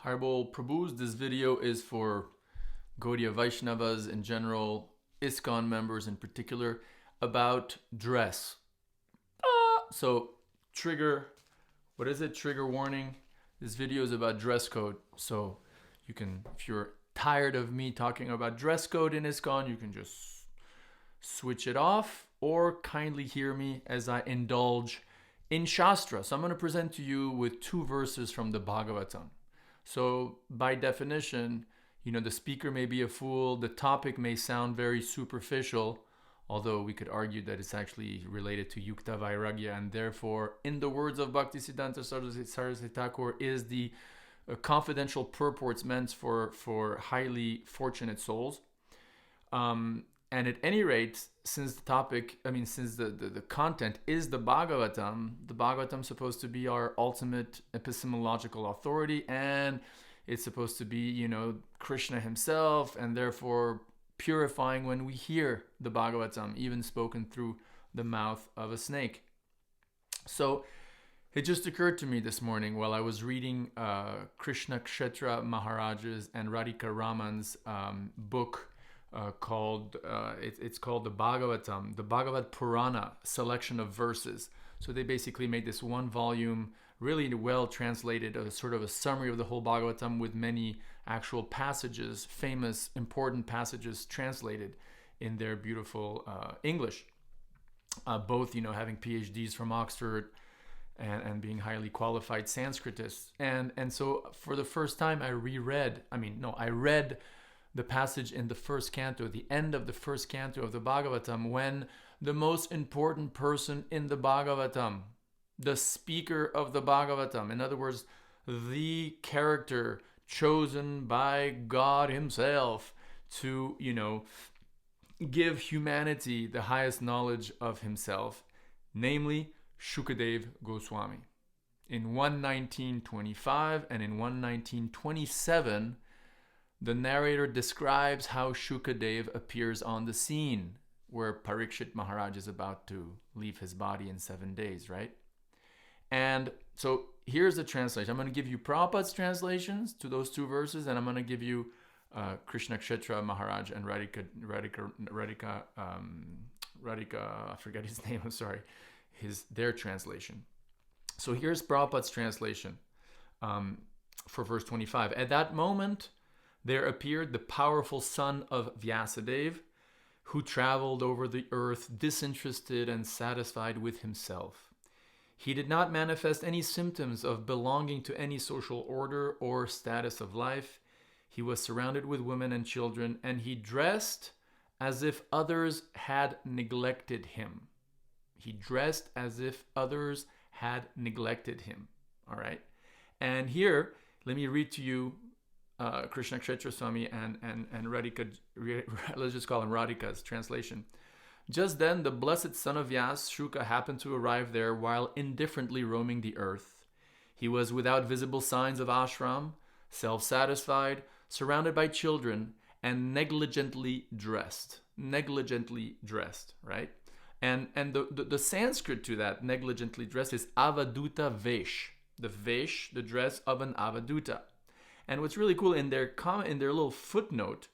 Harbol Prabhus. This video is for Gaudiya Vaishnavas in general, ISKCON members in particular, about dress. So, trigger warning. This video is about dress code. So, you can, if you're tired of me talking about dress code in ISKCON, you can just switch it off or kindly hear me as I indulge in Shastra. So I'm going to present to you with two verses from the Bhagavatam. So by definition, the speaker may be a fool. The topic may sound very superficial, although we could argue that it's actually related to Yukta Vairagya, and therefore, in the words of Bhaktisiddhanta Saraswati Thakur, is the confidential purports meant for highly fortunate souls. And at any rate, since the content is the Bhagavatam is supposed to be our ultimate epistemological authority, and it's supposed to be, Krishna himself, and therefore purifying when we hear the Bhagavatam, even spoken through the mouth of a snake. So it just occurred to me this morning while I was reading Krishna Kshetra Maharaj's and Radhika Raman's book, it's called the Bhagavatam, the Bhagavad Purana selection of verses. So they basically made this one volume, really well translated, a sort of a summary of the whole Bhagavatam with many actual passages, famous, important passages translated in their beautiful English. Both, having PhDs from Oxford and being highly qualified Sanskritists. And so for the first time I read the passage in the first canto, the end of the first canto of the Bhagavatam, when the most important person in the Bhagavatam, the speaker of the Bhagavatam, in other words, the character chosen by God himself to, give humanity the highest knowledge of himself, namely Sukadeva Goswami. In 119.25 and in 119.27, the narrator describes how Sukadeva appears on the scene where Parikshit Maharaj is about to leave his body in 7 days, right? And so here's the translation. I'm going to give you Prabhupada's translations to those two verses, and I'm going to give you Krishna Kshetra Maharaj and Radhika, I forget his name, I'm sorry, their translation. So here's Prabhupada's translation for verse 25. At that moment, there appeared the powerful son of Vyasadeva, who traveled over the earth disinterested and satisfied with himself. He did not manifest any symptoms of belonging to any social order or status of life. He was surrounded with women and children, and he dressed as if others had neglected him. He dressed as if others had neglected him. All right? And here, let me read to you Krishna Kshetra Swami and Radhika, let's just call him Radhika's translation. Just then, the blessed son of Vyas, Shuka, happened to arrive there while indifferently roaming the earth. He was without visible signs of ashram, self-satisfied, surrounded by children, and negligently dressed, right? And the Sanskrit to that negligently dressed is avaduta vesh, the dress of an avaduta. And what's really cool, in their little footnote,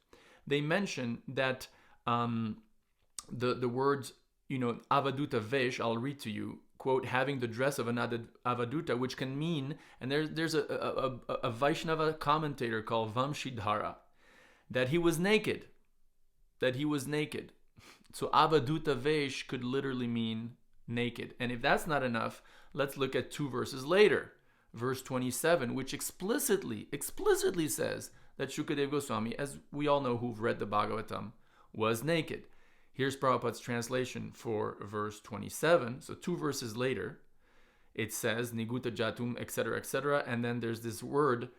they mention that the words, avaduta vesh, I'll read to you, quote, having the dress of an avaduta, which can mean, and there's a Vaishnava commentator called Vamshidhara, that he was naked. So avaduta vesh could literally mean naked. And if that's not enough, let's look at two verses later. Verse 27, which explicitly says that Sukadeva Goswami, as we all know who've read the Bhagavatam, was naked. Here's Prabhupada's translation for verse 27. So two verses later, it says, Niguta Jatum, etc., and then there's this word,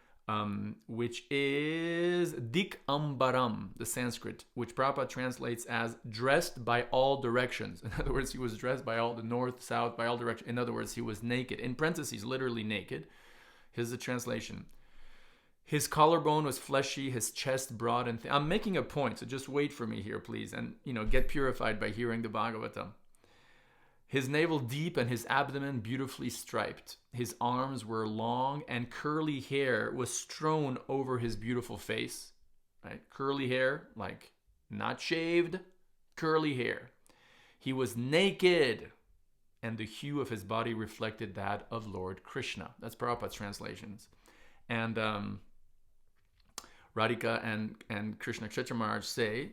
which is Dik Ambaram, the Sanskrit, which Prabhupada translates as dressed by all directions. In other words, he was dressed by all the north, south, by all directions. In other words, he was naked. In parentheses, literally naked. Here's the translation. His collarbone was fleshy, his chest broad and thin. I'm making a point, so just wait for me here, please, and get purified by hearing the Bhagavatam. His navel deep and his abdomen beautifully striped. His arms were long and curly hair was strewn over his beautiful face. Right? Curly hair, like not shaved, curly hair. He was naked, and the hue of his body reflected that of Lord Krishna. That's Prabhupada's translations. And Radhika and Krishna Kshetra Maharaj say,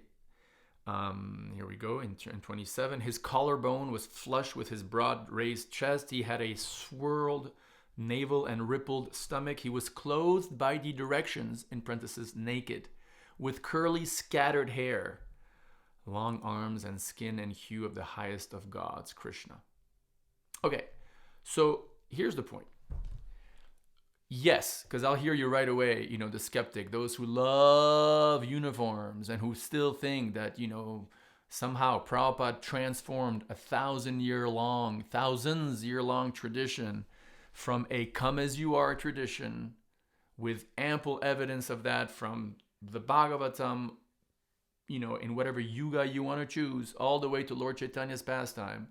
here we go, in 27, his collarbone was flush with his broad raised chest. He had a swirled navel and rippled stomach. He was clothed by the directions, in parentheses, naked, with curly scattered hair, long arms and skin and hue of the highest of gods, Krishna. Okay, so here's the point. Yes, because I'll hear you right away, the skeptic, those who love uniforms and who still think that, somehow Prabhupada transformed a thousands year long tradition from a come as you are tradition with ample evidence of that from the Bhagavatam, in whatever yuga you want to choose, all the way to Lord Chaitanya's pastime,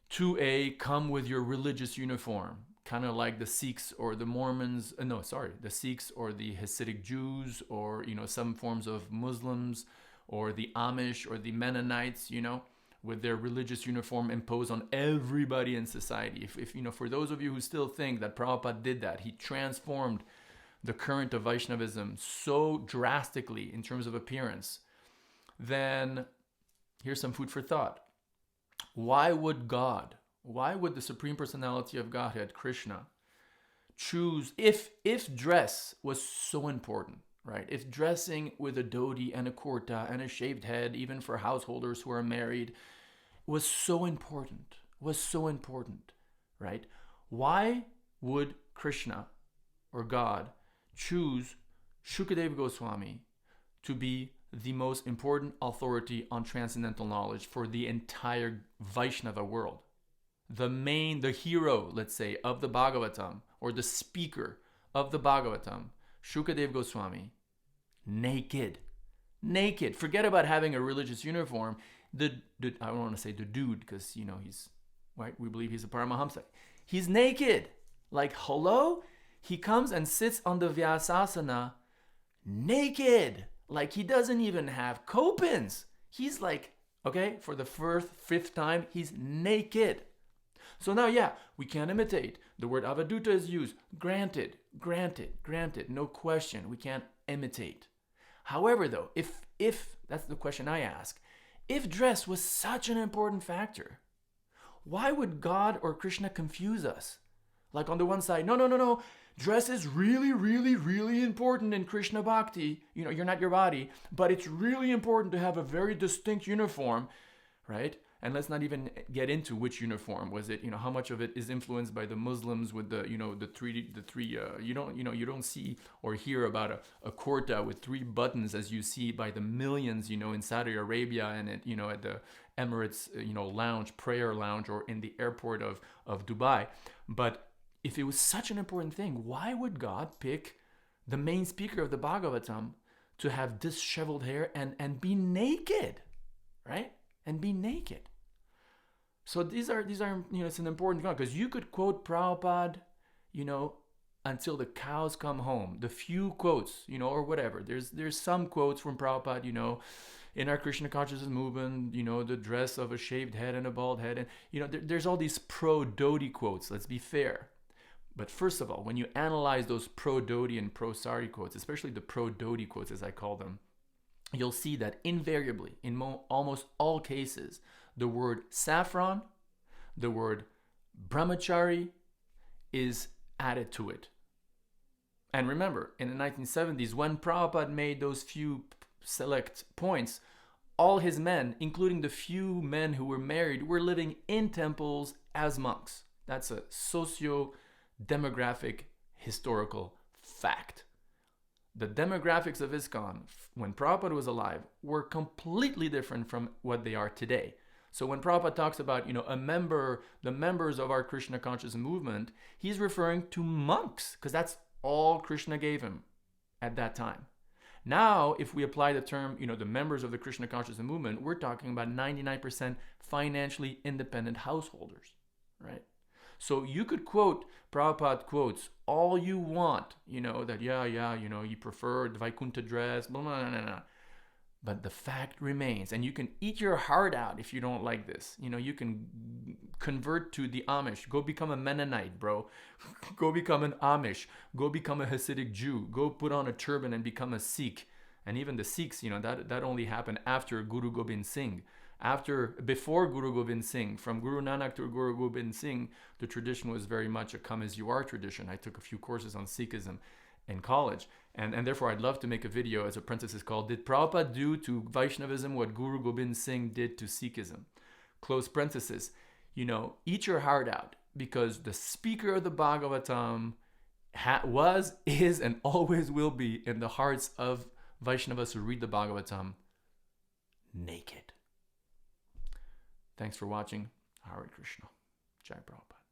to a come with your religious uniform. Kind of like the Sikhs or the Mormons, the Sikhs or the Hasidic Jews or, some forms of Muslims or the Amish or the Mennonites, with their religious uniform imposed on everybody in society. If for those of you who still think that Prabhupada did that, he transformed the current of Vaishnavism so drastically in terms of appearance, then here's some food for thought. Why would the Supreme Personality of Godhead, Krishna, choose, if dress was so important, right? If dressing with a dhoti and a kurta and a shaved head, even for householders who are married, was so important, right? Why would Krishna or God choose Sukadeva Goswami to be the most important authority on transcendental knowledge for the entire Vaishnava world? The hero, let's say, of the Bhagavatam, or the speaker of the Bhagavatam, Sukadeva Goswami, naked. Forget about having a religious uniform. I don't want to say the dude, because, he's, right, we believe he's a Paramahamsa. He's naked. Like, hello? He comes and sits on the Vyasasana naked. Like, he doesn't even have copins. He's like, okay, for the fifth time, he's naked. So now, we can't imitate. The word avaduta is used. Granted. No question. We can't imitate. However, though, if that's the question I ask, if dress was such an important factor, why would God or Krishna confuse us? Like on the one side, no. Dress is really, really, really important in Krishna Bhakti. You're not your body, but it's really important to have a very distinct uniform, right? And let's not even get into which uniform was it. How much of it is influenced by the Muslims with the three. You don't see or hear about a kurta with 3 buttons as you see by the millions. In Saudi Arabia and at the Emirates lounge, prayer lounge, or in the airport of Dubai. But if it was such an important thing, why would God pick the main speaker of the Bhagavatam to have disheveled hair and be naked, right? And be naked. So these are it's an important thing, because you could quote Prabhupada, until the cows come home. The few quotes, or whatever. There's some quotes from Prabhupada, in our Krishna consciousness movement, the dress of a shaved head and a bald head, and there's all these pro-dhoti quotes. Let's be fair. But first of all, when you analyze those pro-dhoti and pro-sari quotes, especially the pro-dhoti quotes as I call them, you'll see that invariably, in almost all cases, the word saffron, the word brahmachari is added to it. And remember, in the 1970s, when Prabhupada made those few select points, all his men, including the few men who were married, were living in temples as monks. That's a socio-demographic historical fact. The demographics of ISKCON, when Prabhupada was alive, were completely different from what they are today. So when Prabhupada talks about, the members of our Krishna conscious movement, he's referring to monks, because that's all Krishna gave him at that time. Now, if we apply the term, the members of the Krishna consciousness movement, we're talking about 99% financially independent householders, right? So you could quote Prabhupada quotes all you want, that, you prefer the Vaikuntha dress, blah, blah, blah, blah, blah. But the fact remains, and you can eat your heart out if you don't like this. You can convert to the Amish. Go become a Mennonite, bro. Go become an Amish. Go become a Hasidic Jew. Go put on a turban and become a Sikh. And even the Sikhs, that only happened after Guru Gobind Singh. Before Guru Gobind Singh, from Guru Nanak to Guru Gobind Singh, the tradition was very much a come as you are tradition. I took a few courses on Sikhism in college. And therefore, I'd love to make a video, as a parenthesis called, Did Prabhupada do to Vaishnavism what Guru Gobind Singh did to Sikhism? Close parenthesis. Eat your heart out, because the speaker of the Bhagavatam was, is, and always will be in the hearts of Vaishnavas who read the Bhagavatam naked. Thanks for watching. Hare Krishna. Jai Prabhupada.